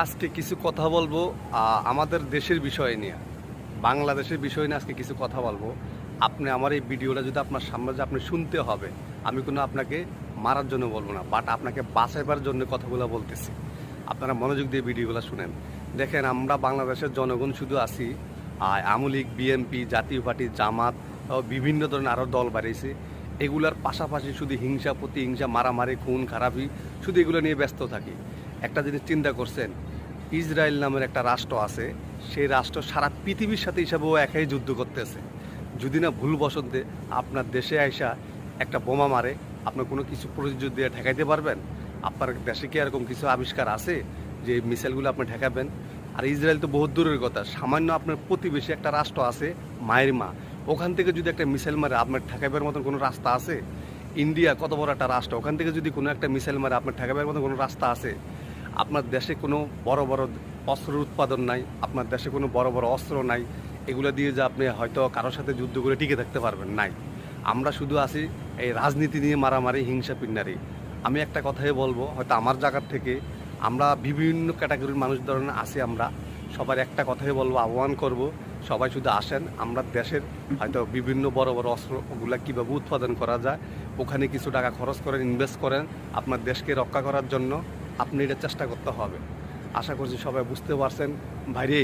আজকে কিছু কথা বলবো আমাদের দেশের বিষয় নিয়ে, বাংলাদেশের বিষয় নিয়ে আজকে কিছু কথা বলবো। আপনি আমার এই ভিডিওটা যদি আপনার সামনে যে আপনি শুনতে হবে, আমি কোনো আপনাকে মারার জন্য বলবো না, বাট আপনাকে বাঁচাইবার জন্য কথাগুলো বলতেছি। আপনারা মনোযোগ দিয়ে ভিডিওগুলো শুনেন। দেখেন, আমরা বাংলাদেশের জনগণ শুধু আছি আওয়ামী লীগ, বিএনপি, জাতীয় পার্টি, জামাত বিভিন্ন ধরনের আরও দল বাড়িয়েছে। এগুলার পাশাপাশি শুধু হিংসা, প্রতিহিংসা, মারামারি, খুন খারাপি, শুধু এগুলো নিয়ে ব্যস্ত থাকি। একটা জিনিস চিন্তা করছেন, ইসরায়েল নামের একটা রাষ্ট্র আছে, সেই রাষ্ট্র সারা পৃথিবীর সাথে হিসাবেও একাই যুদ্ধ করতেছে। যদি না ভুল বসন্তে আপনার দেশে আইসা একটা বোমা মারে, আপনার কোনো কিছু প্রযোজ্য দিয়ে ঠেকাইতে পারবেন? আপনার দেশে কি এরকম কিছু আবিষ্কার আছে যে মিসাইলগুলো আপনি ঠেকাবেন? আর ইসরায়েল তো বহুত দূরের কথা, সামান্য আপনার প্রতিবেশী একটা রাষ্ট্র আছে মায়ের মা, ওখান থেকে যদি একটা মিসাইল মারে আপনার ঠেকাবার মতন কোনো রাস্তা আছে? ইন্ডিয়া কত বড় একটা রাষ্ট্র, ওখান থেকে যদি কোনো একটা মিসাইল মারে আপনার ঠেকাবার মতন কোনো রাস্তা আছে? আপনার দেশে কোনো বড় বড় অস্ত্রের উৎপাদন নাই, আপনার দেশে কোনো বড় বড় অস্ত্র নাই, এগুলো দিয়ে যে আপনি হয়তো কারোর সাথে যুদ্ধ করে টিকে থাকতে পারবেন, নাই। আমরা শুধু আছি এই রাজনীতি নিয়ে মারামারি, হিংসা পিন্নারি। আমি একটা কথাই বলবো, হয়তো আমার জায়গার থেকে আমরা বিভিন্ন ক্যাটাগরির মানুষ ধরনের আছি, আমরা সবার একটা কথাই বলবো, আহ্বান করব, সবাই শুধু আসেন, আমরা দেশের হয়তো বিভিন্ন বড় বড় অস্ত্রগুলা কীভাবে উৎপাদন করা যায় ওখানে কিছু টাকা খরচ করেন, ইনভেস্ট করেন, আপনার দেশকে রক্ষা করার জন্য আপনি এটা চেষ্টা করতে হবে। আশা করছি সবাই বুঝতে পারছেন। ভাইরে,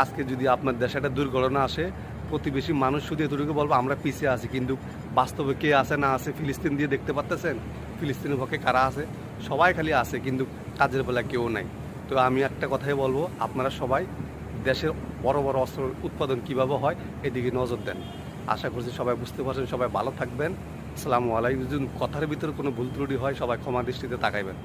আজকে যদি আপনার দেশে একটা দুর্ঘটনা আসে, প্রতিবেশী মানুষ শুধু এতটুকু বলবো আমরা পিছিয়ে আছি, কিন্তু বাস্তবে কে আছে না আছে ফিলিস্তিন দিয়ে দেখতে পাচ্তেছেন, ফিলিস্তিনের পক্ষে কারা আছে? সবাই খালি আছে, কিন্তু কাজের বেলা কেউ নাই। তো আমি একটা কথাই বলবো, আপনারা সবাই দেশের বড় বড় অস্ত্র উৎপাদন কীভাবে হয় এদিকে নজর দেন। আশা করছি সবাই বুঝতে পারছেন, সবাই ভালো থাকবেন। আসসালামু আলাইকুম। যদি কথার ভিতরে কোনো ভুল ত্রুটি হয় সবাই ক্ষমা দৃষ্টিতে তাকাইবেন।